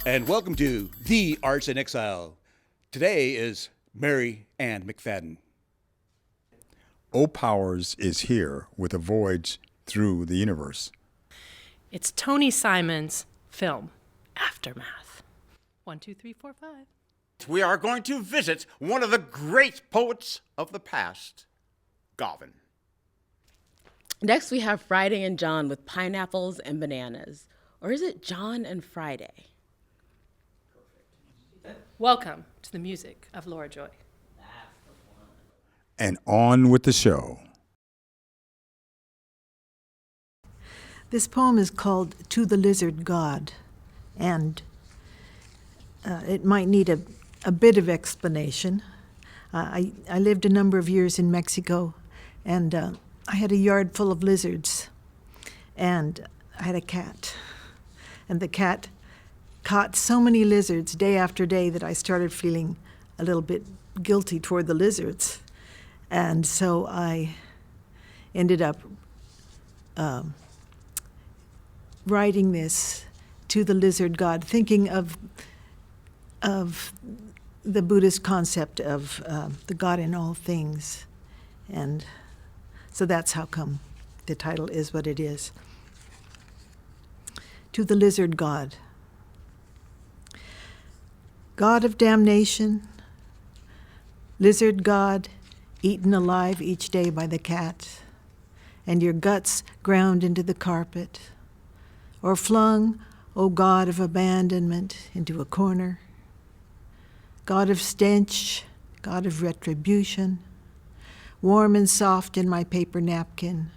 and welcome to The Arts in Exile. Today is Mary Ann McFadden. O Powers is here with a voyage through the universe. It's Tony Simon's film, Aftermath. 1, 2, 3, 4, 5. We are going to visit one of the great poets of the past, Gauvin. Next, we have Friday and John with pineapples and bananas. Or is it John and Friday? Welcome to the music of Laura Joy. And on with the show. This poem is called To the Lizard God, and it might need a bit of explanation. I lived a number of years in Mexico, and I had a yard full of lizards, and I had a cat. And the cat caught so many lizards day after day that I started feeling a little bit guilty toward the lizards. And so I ended up writing this to the lizard god, thinking of the Buddhist concept of the God in all things. And so that's how come the title is what it is. To the lizard god. God of damnation, lizard god, eaten alive each day by the cat, and your guts ground into the carpet, or flung, O God of abandonment, into a corner. God of stench, God of retribution, warm and soft in my paper napkin,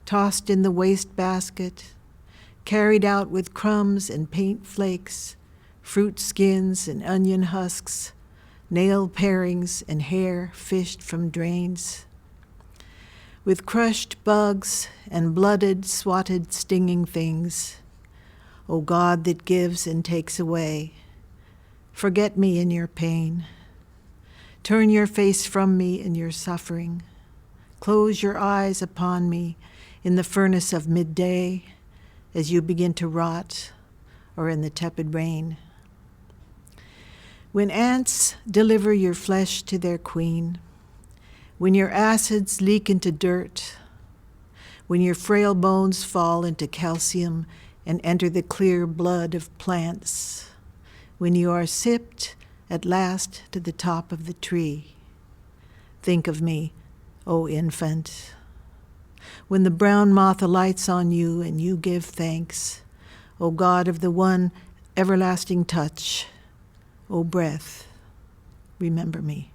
tossed in the waste basket, carried out with crumbs and paint flakes, fruit skins and onion husks, nail parings and hair fished from drains. With crushed bugs and blooded, swatted, stinging things, O God that gives and takes away, forget me in your pain. Turn your face from me in your suffering. Close your eyes upon me in the furnace of midday as you begin to rot, or in the tepid rain. When ants deliver your flesh to their queen, when your acids leak into dirt, when your frail bones fall into calcium and enter the clear blood of plants, when you are sipped at last to the top of the tree, think of me, O infant. When the brown moth alights on you and you give thanks, O God of the one everlasting touch, O breath, remember me.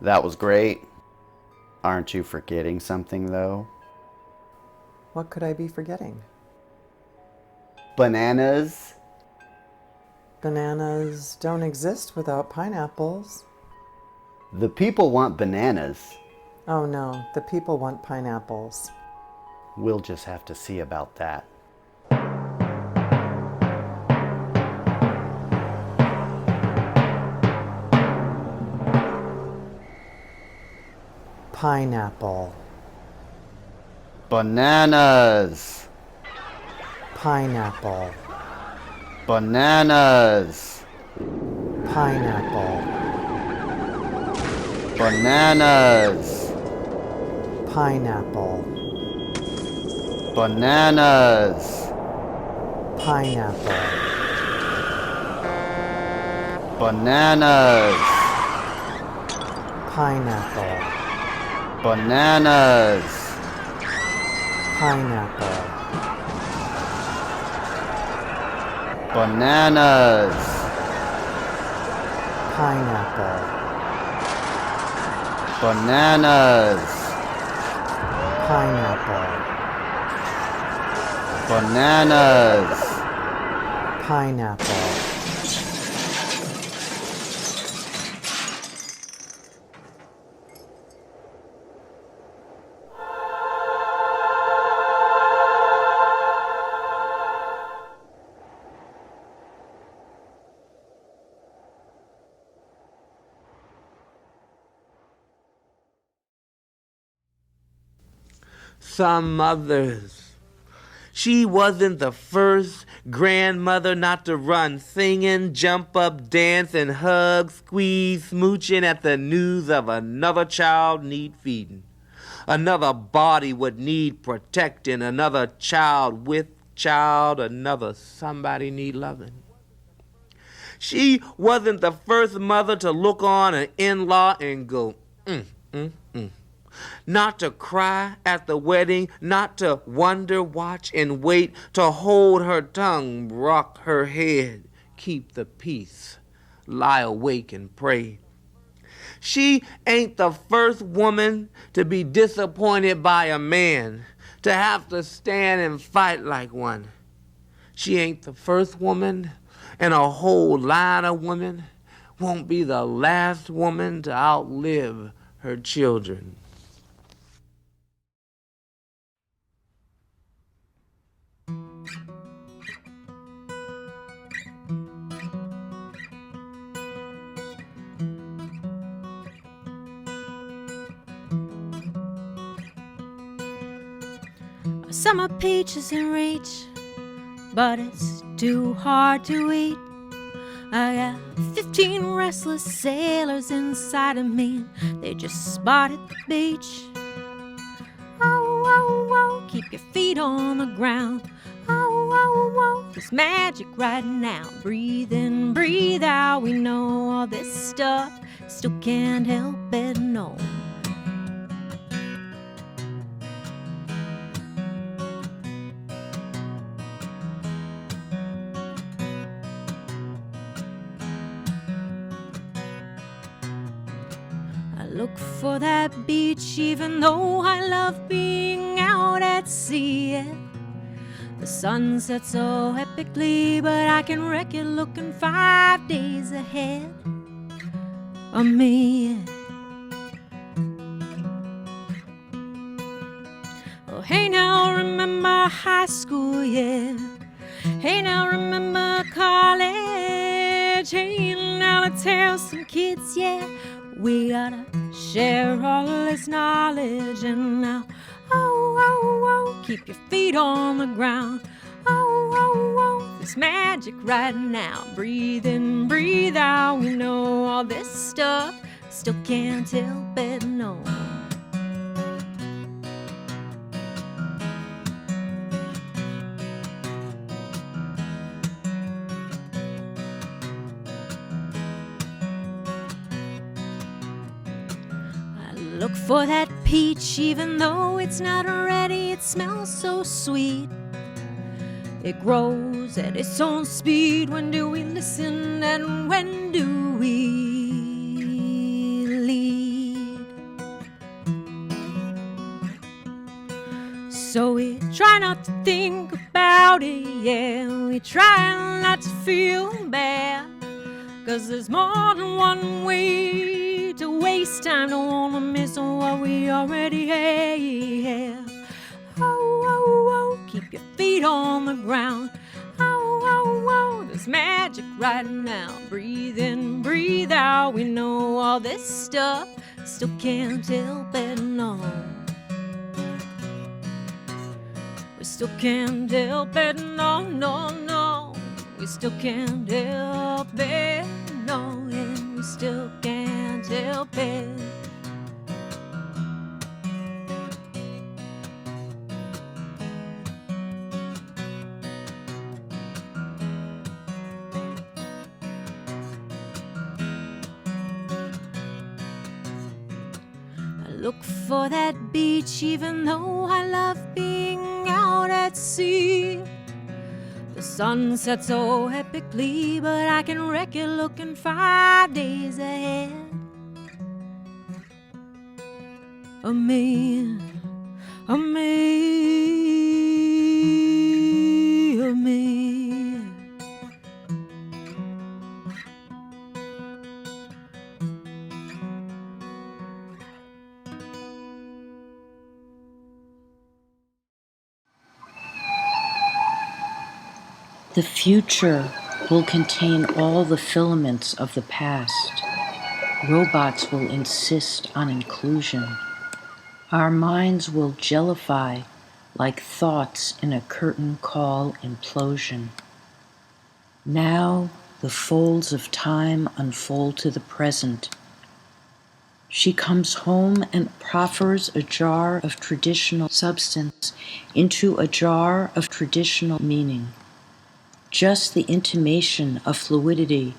That was great. Aren't you forgetting something, though? What could I be forgetting? Bananas? Bananas don't exist without pineapples. The people want bananas. Oh no, the people want pineapples. We'll just have to see about that. Pineapple. Bananas! Pineapple. Bananas! Pineapple. Bananas! Pineapple. Bananas! Pineapple. Bananas! Pineapple. Bananas! Pineapple. Bananas! Pineapple. Bananas! Pineapple. Bananas! Pineapple. Some mothers. She wasn't the first grandmother not to run singing, jump up, dancing, hug, squeeze, smooching at the news of another child need feeding. Another body would need protecting, another child with child, another somebody need loving. She wasn't the first mother to look on an in-law and go, not to cry at the wedding, not to wonder, watch, and wait, to hold her tongue, rock her head, keep the peace, lie awake and pray. She ain't the first woman to be disappointed by a man, to have to stand and fight like one. She ain't the first woman, and a whole line of women won't be the last woman to outlive her children. Summer peach is in reach, but it's too hard to eat. I got 15 restless sailors inside of me, they just spotted the beach. Oh, oh, oh, keep your feet on the ground. Oh, oh, oh, there's magic right now. Breathe in, breathe out, we know all this stuff, still can't help but know. Look for that beach, even though I love being out at sea. Yeah. The sun sets so epically, but I can wreck it looking 5 days ahead of me. Yeah. Oh, hey now, remember high school, yeah. Hey now, remember college. Hey now, let's have some kids, yeah. We gotta share all this knowledge. And now, oh, oh, oh, keep your feet on the ground. Oh, oh, oh, there's magic right now. Breathe in, breathe out, we know all this stuff, still can't help but know. Look for that peach, even though it's not ready, it smells so sweet. It grows at its own speed. When do we listen and when do we leave? So we try not to think about it, yeah. We try not to feel bad, 'cause there's more than one way to waste time. Don't wanna miss what we already have. Oh, oh, oh, keep your feet on the ground. Oh, oh, oh, there's magic right now. Breathe in, breathe out. We know all this stuff, still can't help it, no. We still can't help it, no, no, no. We still can't help it, no, and we still can't help it. Look for that beach, even though I love being out at sea. The sun sets so epically, but I can wreck it looking 5 days ahead of me, of me, of me. The future will contain all the filaments of the past. Robots will insist on inclusion. Our minds will jellify like thoughts in a curtain call implosion. Now the folds of time unfold to the present. She comes home and proffers a jar of traditional substance into a jar of traditional meaning. Just the intimation of fluidity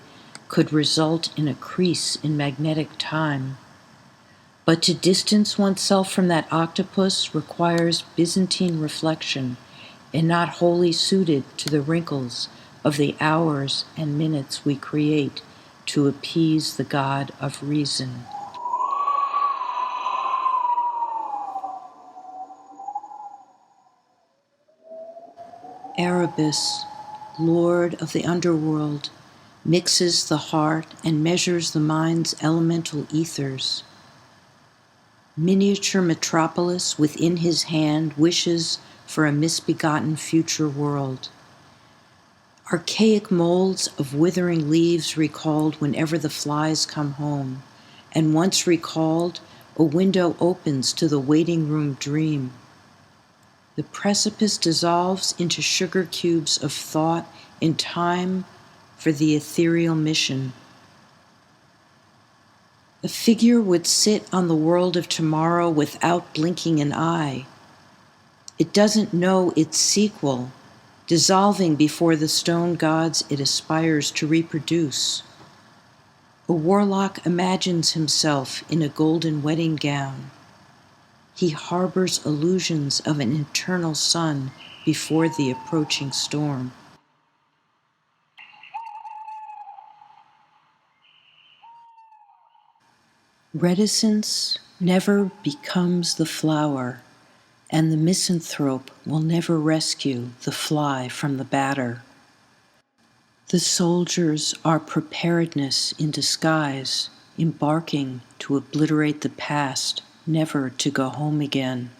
could result in a crease in magnetic time. But to distance oneself from that octopus requires Byzantine reflection and not wholly suited to the wrinkles of the hours and minutes we create to appease the god of reason. Erebus, lord of the underworld, mixes the heart and measures the mind's elemental ethers. Miniature metropolis within his hand wishes for a misbegotten future world. Archaic molds of withering leaves recalled whenever the flies come home, and once recalled, a window opens to the waiting room dream. The precipice dissolves into sugar cubes of thought in time for the ethereal mission. A figure would sit on the world of tomorrow without blinking an eye. It doesn't know its sequel, dissolving before the stone gods it aspires to reproduce. A warlock imagines himself in a golden wedding gown. He harbors illusions of an eternal sun before the approaching storm. Reticence never becomes the flower, and the misanthrope will never rescue the fly from the batter. The soldiers are preparedness in disguise, embarking to obliterate the past, never to go home again.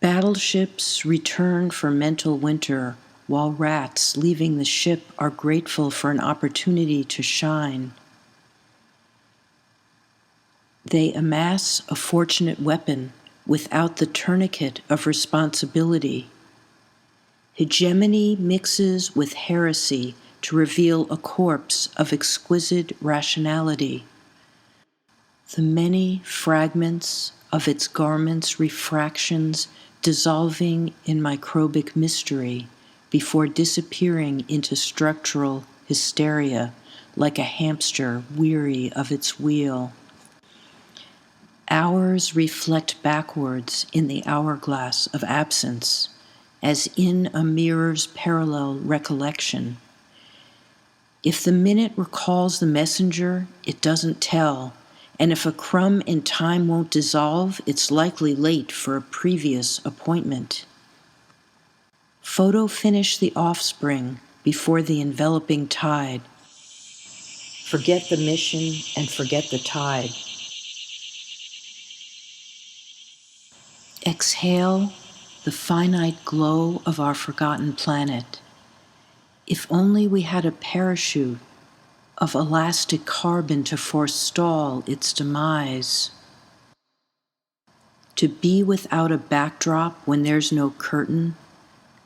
Battleships return for mental winter, while rats leaving the ship are grateful for an opportunity to shine. They amass a fortunate weapon without the tourniquet of responsibility. Hegemony mixes with heresy to reveal a corpse of exquisite rationality. The many fragments of its garments' refractions dissolving in microbic mystery before disappearing into structural hysteria like a hamster weary of its wheel. Hours reflect backwards in the hourglass of absence, as in a mirror's parallel recollection. If the minute recalls the messenger, it doesn't tell, And if a crumb in time won't dissolve, it's likely late for a previous appointment. Photo finish the offspring before the enveloping tide. Forget the mission and forget the tide. Exhale the finite glow of our forgotten planet. If only we had a parachute of elastic carbon to forestall its demise. To be without a backdrop when there's no curtain,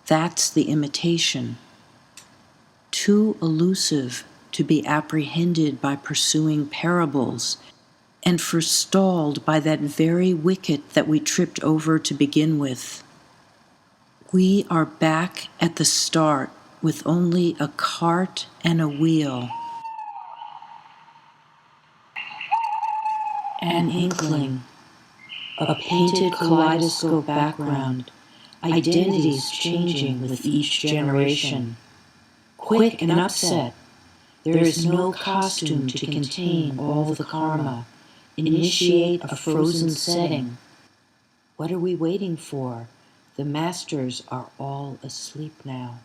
that's the imitation. Too elusive to be apprehended by pursuing parables and forestalled by that very wicket that we tripped over to begin with. We are back at the start with only a cart and a wheel. An inkling, a painted kaleidoscope background, identities changing with each generation. Quick and upset, there is no costume to contain all the karma. Initiate a frozen setting. What are we waiting for? The masters are all asleep now.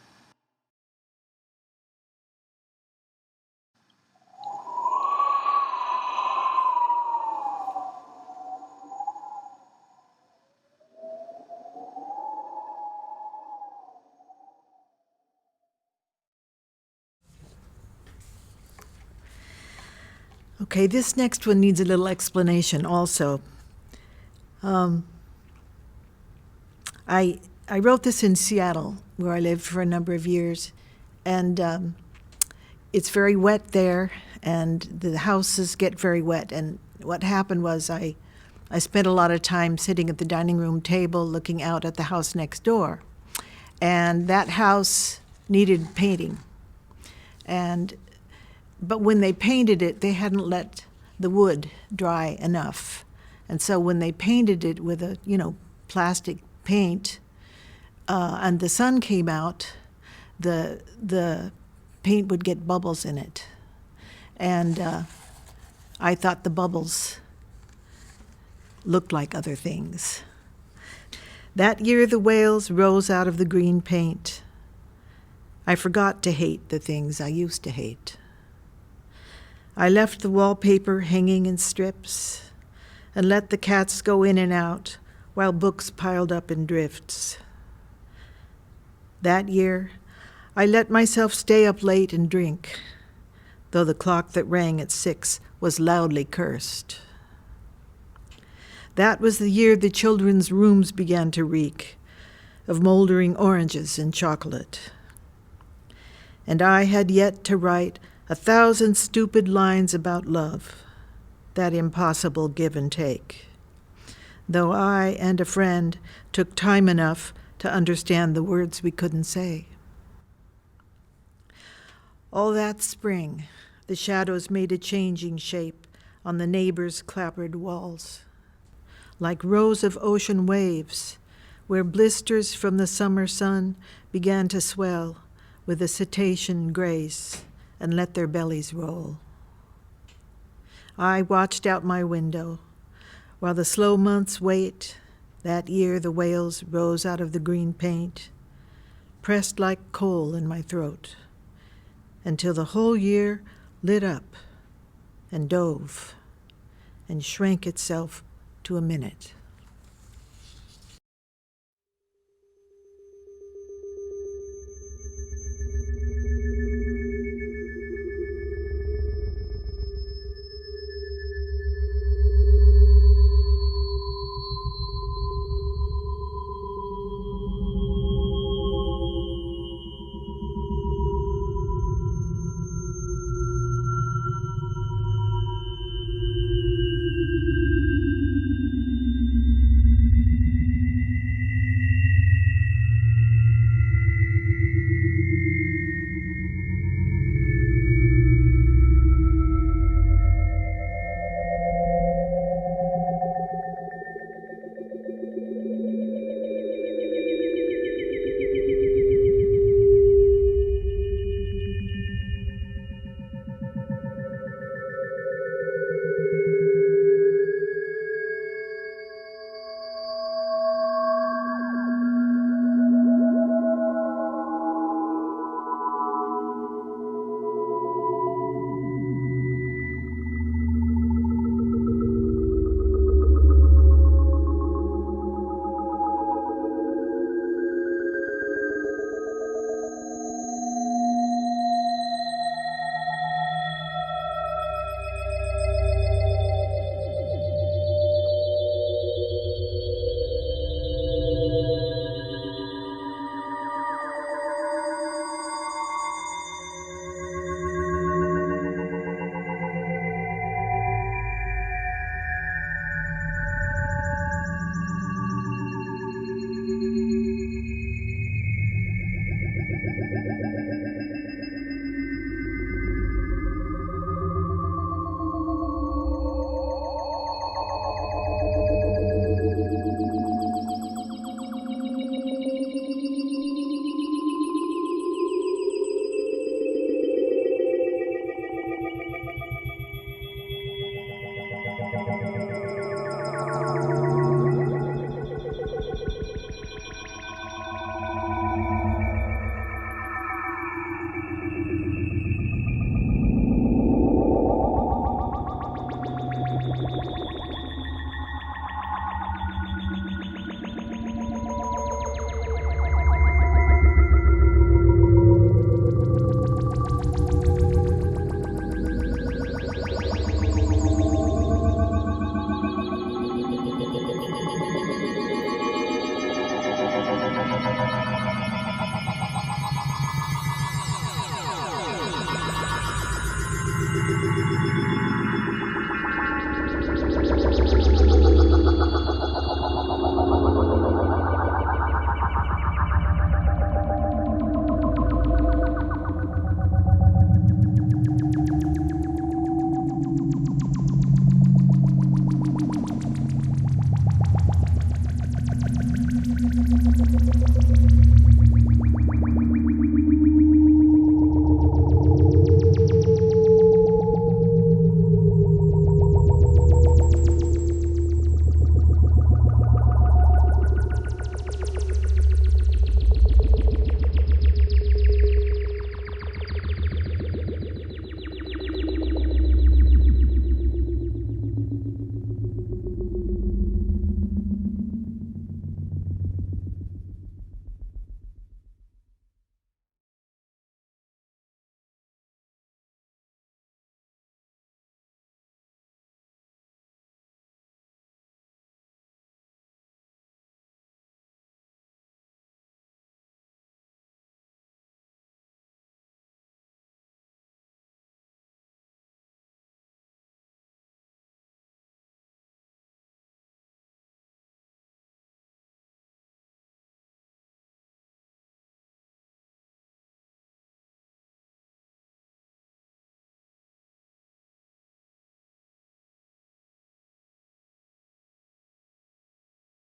Okay, this next one needs a little explanation also. I wrote this in Seattle, where I lived for a number of years, and it's very wet there, and the houses get very wet. And what happened was I spent a lot of time sitting at the dining room table looking out at the house next door, and that house needed painting. But when they painted it, they hadn't let the wood dry enough. And so when they painted it with a, plastic paint, and the sun came out, the paint would get bubbles in it. And I thought the bubbles looked like other things. That year the whales rose out of the green paint. I forgot to hate the things I used to hate. I left the wallpaper hanging in strips and let the cats go in and out while books piled up in drifts. That year, I let myself stay up late and drink, though the clock that rang at 6 was loudly cursed. That was the year the children's rooms began to reek of moldering oranges and chocolate. And I had yet to write 1,000 stupid lines about love, that impossible give and take, though I and a friend took time enough to understand the words we couldn't say. All that spring, the shadows made a changing shape on the neighbors' clappered walls, like rows of ocean waves, where blisters from the summer sun began to swell with a cetacean grace and let their bellies roll. I watched out my window while the slow months wait. That year the whales rose out of the green paint, pressed like coal in my throat, until the whole year lit up and dove and shrank itself to a minute.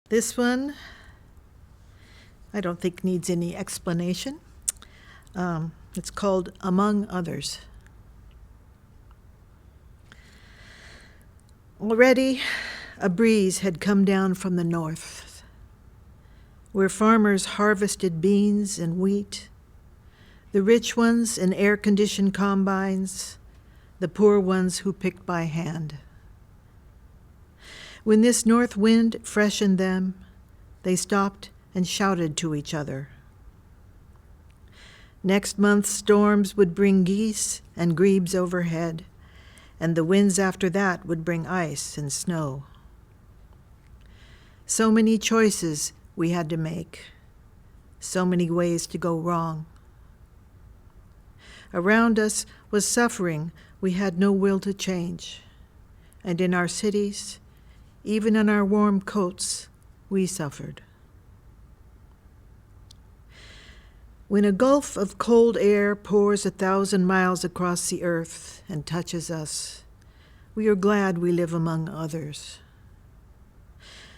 This one, I don't think needs any explanation. It's called Among Others. Already, a breeze had come down from the north, where farmers harvested beans and wheat, the rich ones in air-conditioned combines, the poor ones who picked by hand. When this north wind freshened them, they stopped and shouted to each other. Next month, storms would bring geese and grebes overhead, and the winds after that would bring ice and snow. So many choices we had to make, so many ways to go wrong. Around us was suffering we had no will to change, and in our cities, even in our warm coats, we suffered. When a gulf of cold air pours 1,000 miles across the earth and touches us, we are glad we live among others.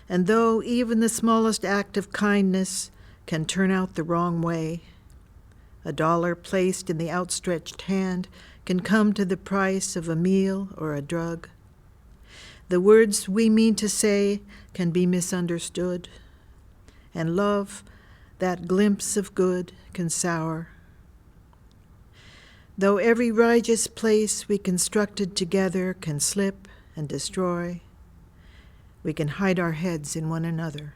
And though even the smallest act of kindness can turn out the wrong way, a dollar placed in the outstretched hand can come to the price of a meal or a drug. The words we mean to say can be misunderstood, and love, that glimpse of good, can sour. Though every righteous place we constructed together can slip and destroy, we can hide our heads in one another.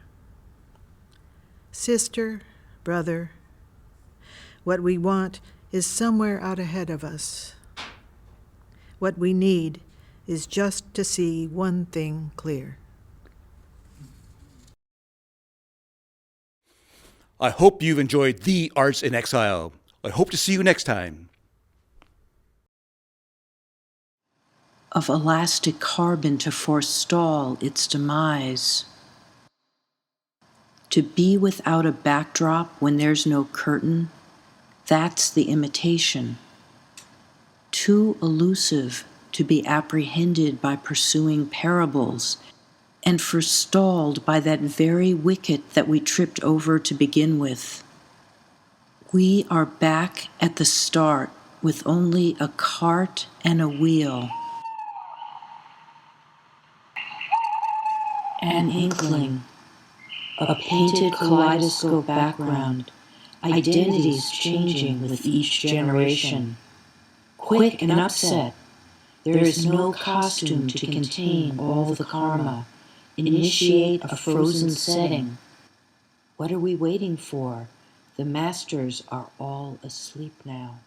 Sister, brother, what we want is somewhere out ahead of us. What we need is just to see one thing clear. I hope you've enjoyed The Arts in Exile. I hope to see you next time. Of elastic carbon to forestall its demise. To be without a backdrop when there's no curtain, that's the imitation. Too elusive to be apprehended by pursuing parables, and forestalled by that very wicket that we tripped over to begin with. We are back at the start with only a cart and a wheel. An inkling, a painted kaleidoscope background, identities changing with each generation. Quick and upset, there is no costume to contain all the karma. Initiate a frozen setting. What are we waiting for? The masters are all asleep now.